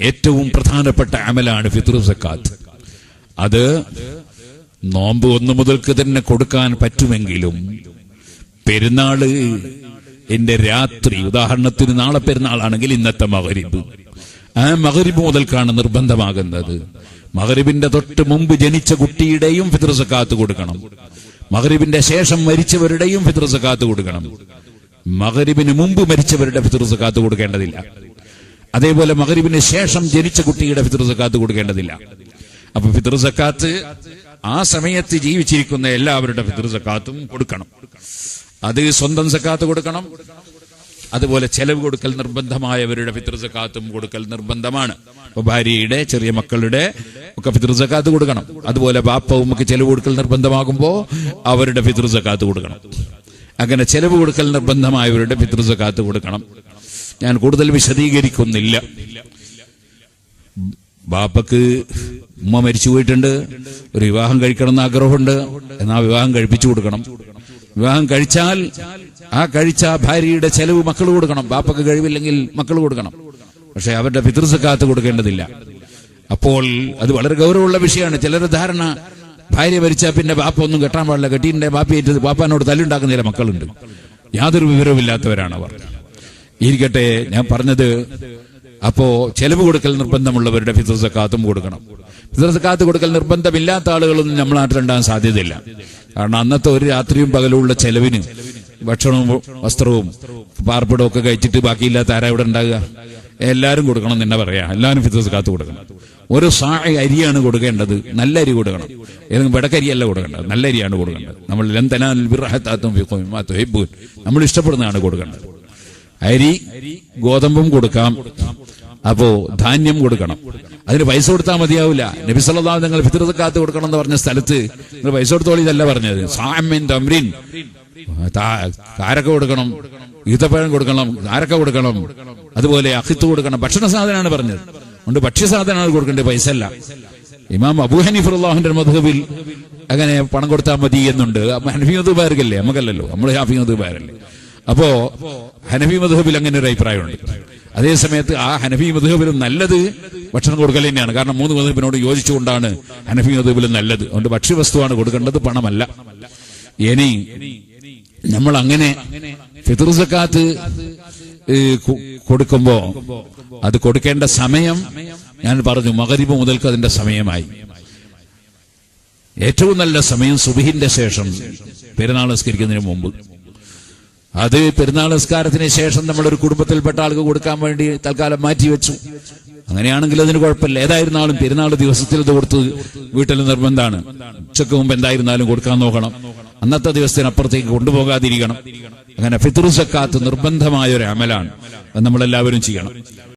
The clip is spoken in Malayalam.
ഏറ്റവും പ്രധാനപ്പെട്ട അമലാണ് ഫിത്ർ സക്കാത്ത്. അത് നോമ്പ് 1 മുതൽക്ക് തന്നെ കൊടുക്കാൻ പറ്റുമെങ്കിലും പെരുന്നാള് എന്റെ രാത്രി, ഉദാഹരണത്തിന് നാളെ പെരുന്നാളാണെങ്കിൽ ഇന്നത്തെ മഗ്‌രിബ്, ആ മഗ്‌രിബ് മുതൽക്കാണ് നിർബന്ധമാകുന്നത്. മഗ്‌രിബിന്റെ തൊട്ട് മുമ്പ് ജനിച്ച കുട്ടിയുടെയും ഫിത്ർ സക്കാത്ത് കൊടുക്കണം. മഗ്‌രിബിന്റെ ശേഷം മരിച്ചവരുടെയും ഫിത്ർ സക്കാത്ത് കൊടുക്കണം. മഗ്‌രിബിന് മുമ്പ് മരിച്ചവരുടെ ഫിത്ർ സക്കാത്ത് കൊടുക്കേണ്ടതില്ല. അതേപോലെ മഗ്‌രിബിന് ശേഷം ജനിച്ച കുട്ടിയുടെ ഫിത്ർ സക്കാത്ത് കൊടുക്കേണ്ടതില്ല. അപ്പൊ ഫിത്ർ സക്കാത്ത് ആ സമയത്ത് ജീവിച്ചിരിക്കുന്ന എല്ലാവരുടെ ഫിത്ർ സക്കാത്തും കൊടുക്കണം. അത് സ്വന്തം സക്കാത്ത് കൊടുക്കണം. അതുപോലെ ചെലവ് കൊടുക്കൽ നിർബന്ധമായവരുടെ ഫിത്ർ സക്കാത്തും കൊടുക്കൽ നിർബന്ധമാണ്. അപ്പൊ ഭാര്യയുടെ, ചെറിയ മക്കളുടെ ഒക്കെ ഫിത്ർ സക്കാത്ത് കൊടുക്കണം. അതുപോലെ ബാപ്പ ഉമ്മക്ക് ചെലവ് കൊടുക്കൽ നിർബന്ധമാകുമ്പോ അവരുടെ ഫിത്ർ സക്കാത്ത് കൊടുക്കണം. അങ്ങനെ ചെലവ് കൊടുക്കൽ നിർബന്ധമായവരുടെ ഫിത്ർ സക്കാത്ത് കൊടുക്കണം. ഞാൻ കൂടുതൽ വിശദീകരിക്കുന്നില്ല. ബാപ്പക്ക് ഉമ്മ മരിച്ചു പോയിട്ടുണ്ട്, ഒരു വിവാഹം കഴിക്കണമെന്ന് ആഗ്രഹമുണ്ട്, എന്നാൽ വിവാഹം കഴിപ്പിച്ചു കൊടുക്കണം. വിവാഹം കഴിച്ചാൽ ആ കഴിച്ച ഭാര്യയുടെ ചെലവ് മക്കൾ കൊടുക്കണം. ബാപ്പക്ക് കഴിവില്ലെങ്കിൽ മക്കൾ കൊടുക്കണം. പക്ഷെ അവരുടെ ഫിത്ർ സക്കാത്ത് കൊടുക്കേണ്ടതില്ല. അപ്പോൾ അത് വളരെ ഗൗരവമുള്ള വിഷയമാണ്. ചിലരുടെ ധാരണ ഭാര്യ മരിച്ചാൽ പിന്നെ ബാപ്പ ഒന്നും കെട്ടാൻ പാടില്ല, കെട്ടിന്റെ ബാപ്പയേറ്റ് ബാപ്പാനോട് തല്ലുണ്ടാക്കുന്ന ചില മക്കളുണ്ട്. യാതൊരു വിവരവുമില്ലാത്തവരാണ് അവർ. ഇരിക്കട്ടെ, ഞാൻ പറഞ്ഞത്, അപ്പോ ചെലവ് കൊടുക്കൽ നിർബന്ധമുള്ളവരുടെ ഫിത്ർ സക്കാത്തും കൊടുക്കണം. ഫിത്ർ സക്കാത്ത് കൊടുക്കൽ നിർബന്ധമില്ലാത്ത ആളുകളൊന്നും നമ്മുടെ നാട്ടിലുണ്ടാകാൻ സാധ്യതയില്ല. കാരണം അന്നത്തെ ഒരു രാത്രിയും പകലുമുള്ള ചെലവിന് ഭക്ഷണവും വസ്ത്രവും പാർപ്പിടവും ഒക്കെ കഴിച്ചിട്ട് ബാക്കിയില്ലാത്ത ആരാ ഇവിടെ ഉണ്ടാകുക? എല്ലാവരും കൊടുക്കണം തന്നെ പറയാ. എല്ലാവരും ഫിത്ർ സക്കാത്ത് കൊടുക്കണം. ഒരു സാഅ അരിയാണ് കൊടുക്കേണ്ടത്. നല്ല അരി കൊടുക്കണം. ഏതെങ്കിലും വടക്കരിയല്ല കൊടുക്കേണ്ടത്, നല്ല അരിയാണ് കൊടുക്കേണ്ടത്. നമ്മൾ നമ്മൾ ഇഷ്ടപ്പെടുന്നതാണ് കൊടുക്കേണ്ടത്. അരി, ഗോതമ്പും കൊടുക്കാം. അപ്പോ ധാന്യം കൊടുക്കണം. അതിന് പൈസ കൊടുത്താൽ മതിയാവില്ല. നബി സല്ലല്ലാഹു അലൈഹി വസല്ലം നിങ്ങൾ ഫിത്ർ സക്കാത്ത് കൊടുക്കണം എന്ന് പറഞ്ഞ സ്ഥലത്ത് നിങ്ങൾ പൈസ കൊടുത്തോളി ഇതല്ല പറഞ്ഞത്. സാഅമിൻ തംറിൻ, കാരക്ക കൊടുക്കണം, ഈത്തപ്പഴം കൊടുക്കണം, കാരക്ക കൊടുക്കണം, അതുപോലെ അഖിത്ത് കൊടുക്കണം. ഭക്ഷണ സാധനമാണ് പറഞ്ഞത്. അതുകൊണ്ട് ഭക്ഷ്യസാധനമാണ് കൊടുക്കേണ്ടത്, പൈസ അല്ല. ഇമാം അബൂ ഹനീഫ റളിയല്ലാഹുവിന്റെ മദ്ഹബിൽ അങ്ങനെ പണം കൊടുത്താൽ മതി എന്നുണ്ട്. ഹനഫി മദ്ഹബുകാർക്കല്ലേ, നമുക്കല്ലല്ലോ, നമ്മൾ ഷാഫി മദ്ഹബുകാരല്ലേ. അപ്പോ ഹനഫി മദ്ഹബിൽ അങ്ങനെ ഒരു അഭിപ്രായമുണ്ട്. അതേ സമയത്ത് ആ ഹനഫി മദ്ഹബിലും നല്ലത് ഭക്ഷണം കൊടുക്കൽ തന്നെയാണ്. കാരണം 3 മദ്ഹബിനോട് യോജിച്ചുകൊണ്ടാണ് ഹനഫി മദ്ഹബിലും നല്ലത്. അതുകൊണ്ട് ഭക്ഷ്യവസ്തുവാണ് കൊടുക്കേണ്ടത്, പണമല്ല. ഇനി നമ്മൾ അങ്ങനെ ഫിത്ർ സക്കാത്ത് കൊടുക്കുമ്പോ അത് കൊടുക്കേണ്ട സമയം ഞാൻ പറഞ്ഞു, മഗ്‌രിബ് മുതൽക്ക് അതിന്റെ സമയമായി. ഏറ്റവും നല്ല സമയം സുബ്ഹിന്റെ ശേഷം, പെരുന്നാൾ നിസ്കരിക്കുന്നതിന് മുമ്പ്. അത് പെരുന്നാൾ നിസ്കാരത്തിന് ശേഷം നമ്മളൊരു കുടുംബത്തിൽപ്പെട്ട ആൾക്ക് കൊടുക്കാൻ വേണ്ടി തൽക്കാലം മാറ്റിവെച്ചു. അങ്ങനെയാണെങ്കിൽ അതിന് കുഴപ്പമില്ല. ഏതായിരുന്നാലും പെരുന്നാൾ ദിവസത്തിൽ ഇത് കൊടുത്ത് വീട്ടിൽ നിർബന്ധമാണ്. ഉച്ചക്ക് മുമ്പ് എന്തായിരുന്നാലും കൊടുക്കാൻ നോക്കണം. അന്നത്തെ ദിവസത്തിനപ്പുറത്തേക്ക് കൊണ്ടുപോകാതിരിക്കണം. അങ്ങനെ ഫിത്ർ സക്കാത്ത് നിർബന്ധമായ ഒരു അമലാണ്. അത് നമ്മളെല്ലാവരും ചെയ്യണം.